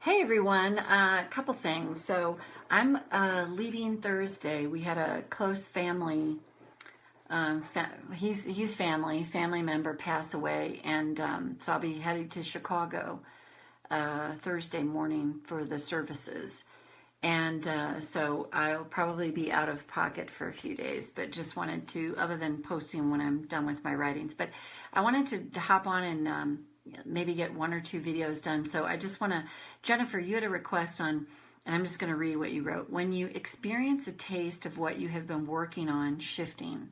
Hey everyone, a couple things. So I'm leaving Thursday. We had a close family, he's family member pass away, and so I'll be heading to Chicago Thursday morning for the services. And so I'll probably be out of pocket for a few days, but just wanted to, other than posting when I'm done with my writings, but I wanted to hop on and maybe get one or two videos done. So I just want to, Jennifer, you had a request on, and I'm just going to read what you wrote. When you experience a taste of what you have been working on shifting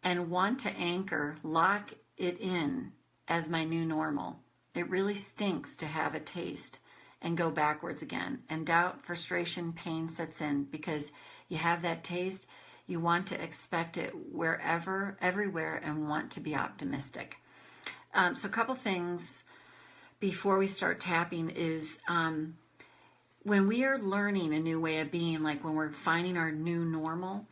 and want to anchor, lock it in as my new normal. It really stinks to have a taste and go backwards again. And doubt, frustration, pain sets in because you have that taste. You want to expect it wherever, everywhere, and want to be optimistic. So a couple things before we start tapping is when we are learning a new way of being, like when we're finding our new normal,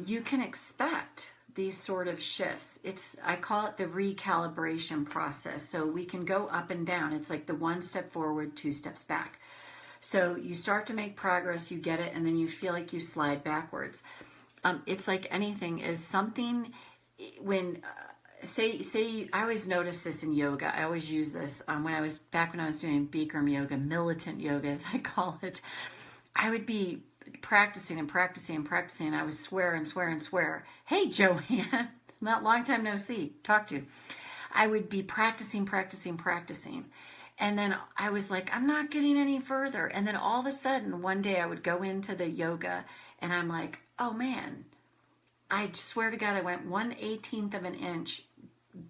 you can expect these sort of shifts. I call it the recalibration process. So we can go up and down. It's like the one step forward, two steps back. So you start to make progress, you get it, and then you feel like you slide backwards. It's like anything is something when... Say, I always notice this in yoga. I always use this when I was doing Bikram yoga, militant yoga as I call it. I would be practicing and practicing and practicing. And I would swear and swear and swear. Hey, Joanne, not long time no see. Talk to you. I would be practicing. And then I was like, I'm not getting any further. And then all of a sudden, one day I would go into the yoga and I'm like, oh man, I swear to God, I went 1/18 of an inch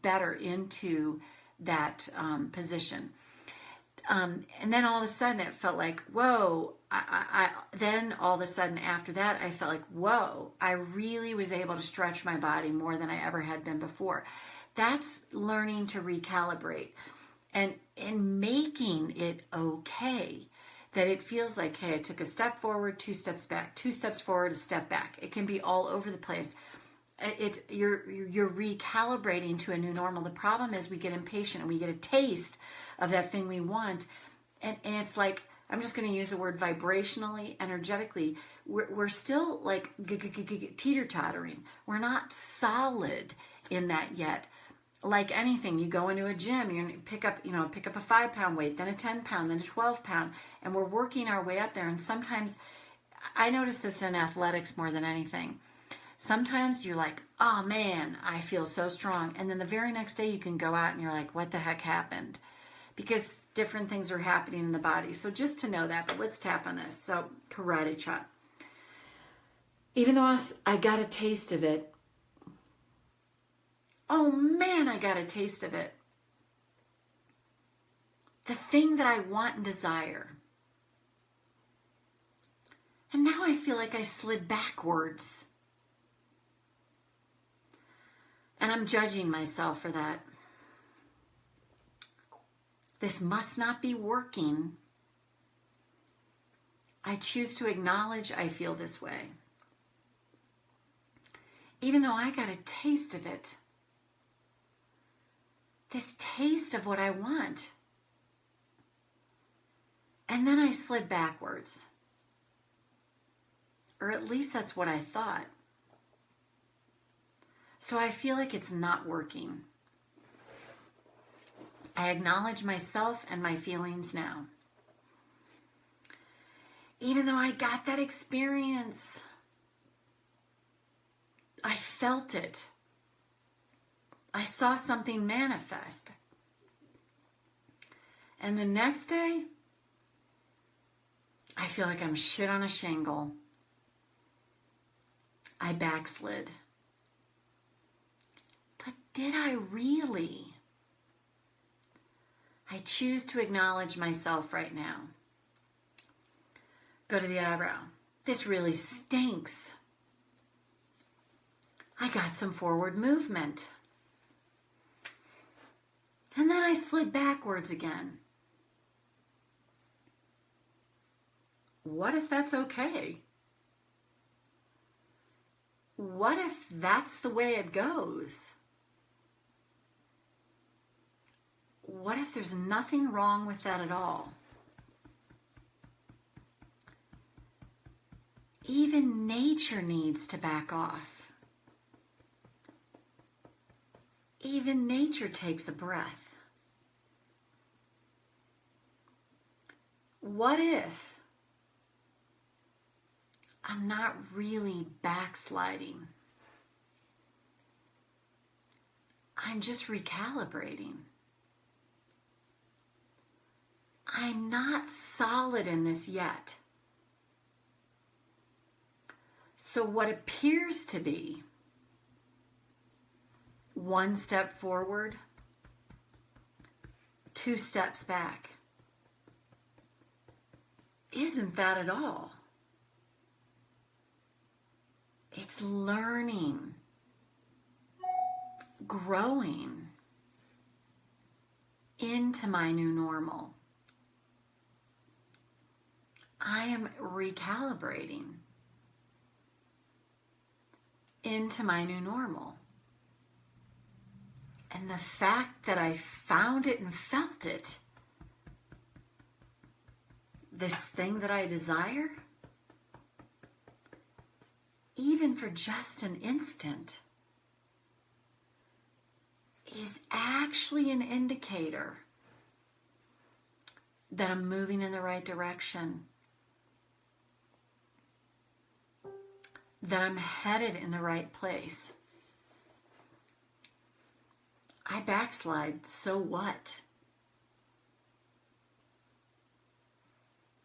better into that position. And then all of a sudden it felt like, whoa, then all of a sudden after that, I felt like, whoa, I really was able to stretch my body more than I ever had been before. That's learning to recalibrate and making it okay. That it feels like, hey, I took a step forward, two steps back, two steps forward, a step back. It can be all over the place. You're recalibrating to a new normal. The problem is we get impatient and we get a taste of that thing we want. And it's like, I'm just going to use the word vibrationally, energetically. We're still like teeter-tottering. We're not solid in that yet. Like anything, you go into a gym, you pick up a 5-pound weight, then a 10-pound, then a 12-pound, and we're working our way up there. And sometimes, I notice this in athletics more than anything. Sometimes you're like, oh man, I feel so strong. And then the very next day you can go out and you're like, what the heck happened? Because different things are happening in the body. So just to know that, but let's tap on this. So karate chop. Even though I got a taste of it, oh man, I got a taste of it. The thing that I want and desire. And now I feel like I slid backwards. And I'm judging myself for that. This must not be working. I choose to acknowledge I feel this way. Even though I got a taste of it. This taste of what I want. And then I slid backwards. Or at least that's what I thought. So I feel like it's not working. I acknowledge myself and my feelings now. Even though I got that experience, I felt it. I saw something manifest. And the next day, I feel like I'm shit on a shingle. I backslid. But did I really? I choose to acknowledge myself right now. Go to the eyebrow. This really stinks. I got some forward movement. And then I slid backwards again. What if that's okay? What if that's the way it goes? What if there's nothing wrong with that at all? Even nature needs to back off. Even nature takes a breath. What if I'm not really backsliding? I'm just recalibrating. I'm not solid in this yet. So what appears to be one step forward, 2 steps back, isn't that at all. It's learning, growing into my new normal. I am recalibrating into my new normal. And the fact that I found it and felt it, this thing that I desire, even for just an instant, is actually an indicator that I'm moving in the right direction, that I'm headed in the right place. I backslide, so what?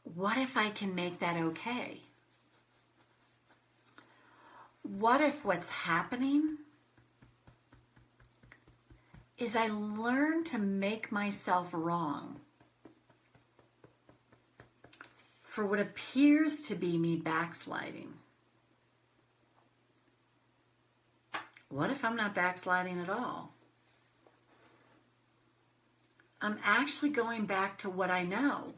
What if I can make that okay? What if what's happening is I learn to make myself wrong for what appears to be me backsliding? What if I'm not backsliding at all? I'm actually going back to what I know.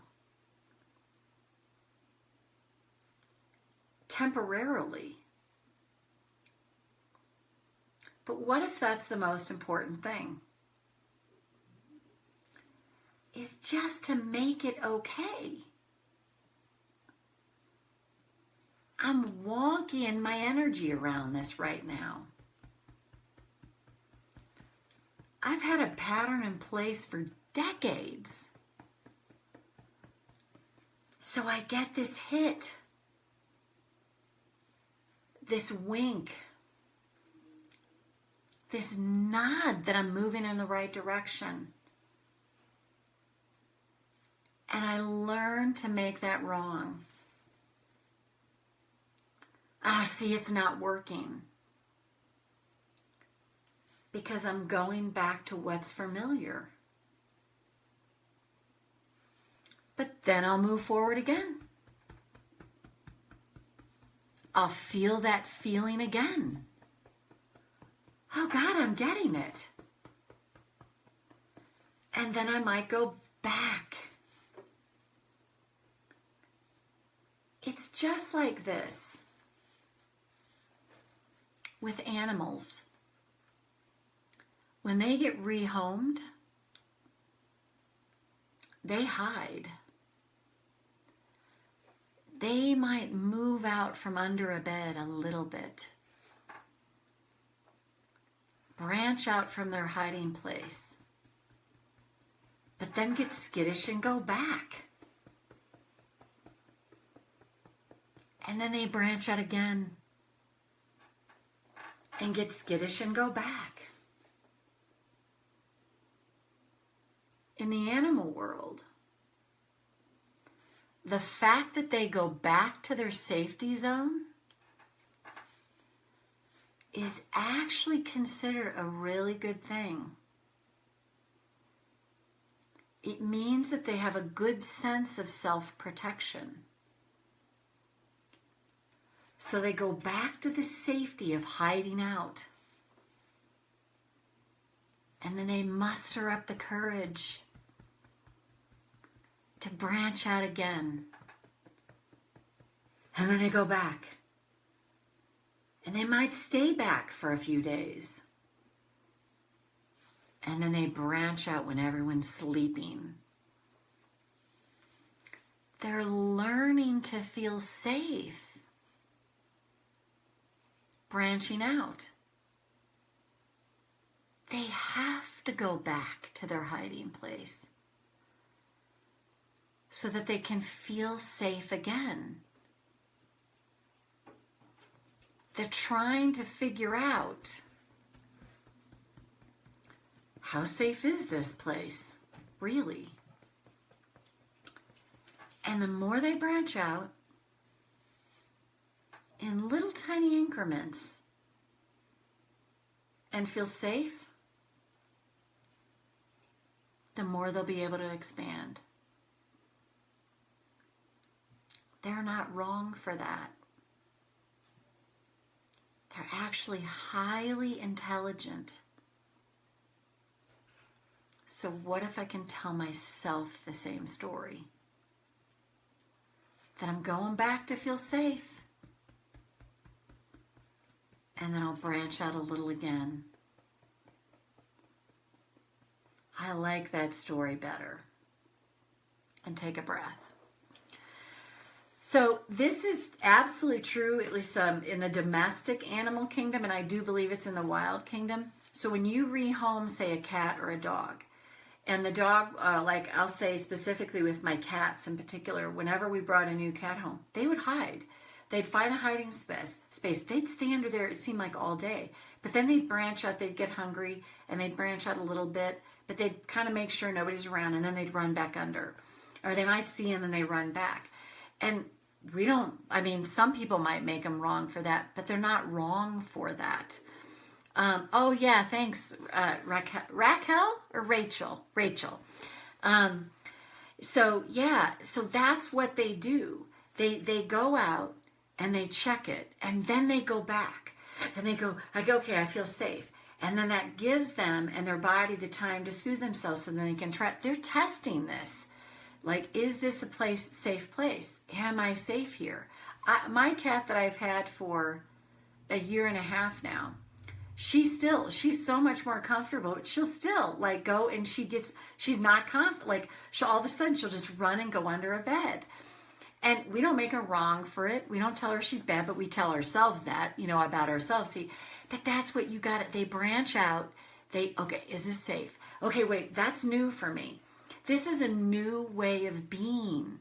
Temporarily. But what if that's the most important thing? Is just to make it okay. I'm wonky in my energy around this right now. I've had a pattern in place for decades. So I get this hit, this wink, this nod that I'm moving in the right direction. And I learn to make that wrong. See, it's not working. Because I'm going back to what's familiar. But then I'll move forward again. I'll feel that feeling again. Oh God, I'm getting it. And then I might go back. It's just like this with animals. When they get rehomed, they hide. They might move out from under a bed a little bit. Branch out from their hiding place. But then get skittish and go back. And then they branch out again. And get skittish and go back. In the animal world, the fact that they go back to their safety zone is actually considered a really good thing. It means that they have a good sense of self-protection. So they go back to the safety of hiding out. And then they muster up the courage to branch out again. And then they go back. And they might stay back for a few days. And then they branch out when everyone's sleeping. They're learning to feel safe branching out. They have to go back to their hiding place so that they can feel safe again. They're trying to figure out, how safe is this place, really? And the more they branch out in little tiny increments and feel safe, the more they'll be able to expand. They're not wrong for that. They're actually highly intelligent. So what if I can tell myself the same story? That I'm going back to feel safe. And then I'll branch out a little again. I like that story better. And take a breath. So this is absolutely true, at least in the domestic animal kingdom, and I do believe it's in the wild kingdom. So when you rehome, say, a cat or a dog, and the dog, like I'll say specifically with my cats in particular, whenever we brought a new cat home, they would hide. They'd find a hiding space. They'd stay under there, it seemed like, all day. But then they'd branch out, they'd get hungry, and they'd branch out a little bit, but they'd kind of make sure nobody's around, and then they'd run back under. Or they might see and then they run back. And some people might make them wrong for that, but they're not wrong for that. Oh yeah, thanks, Raquel or Rachel? Rachel. So that's what they do. They go out and they check it, and then they go back and they go, okay, I feel safe. And then that gives them and their body the time to soothe themselves so then they can try. They're testing this. Like, is this a safe place? Am I safe here? My cat that I've had for a year and a half now, she's so much more comfortable. She'll still like go and she's not confident. Like all of a sudden she'll just run and go under a bed. And we don't make her wrong for it. We don't tell her she's bad, but we tell ourselves that, about ourselves. See, but that's what you got it. They branch out. Okay, is this safe? Okay, wait, that's new for me. This is a new way of being,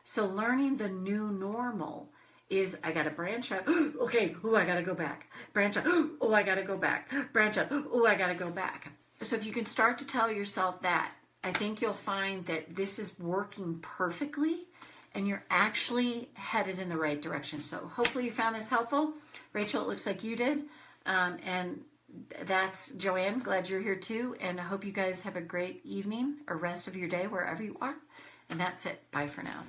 So learning the new normal is I got to branch out. Okay, I got to go back. Branch out. I got to go back. Branch out. I got to go back. So if you can start to tell yourself that, I think you'll find that this is working perfectly and you're actually headed in the right direction. So hopefully you found this helpful. Rachel, it looks like you did. And that's Joanne. Glad you're here too. And I hope you guys have a great evening or rest of your day wherever you are. And that's it. Bye for now.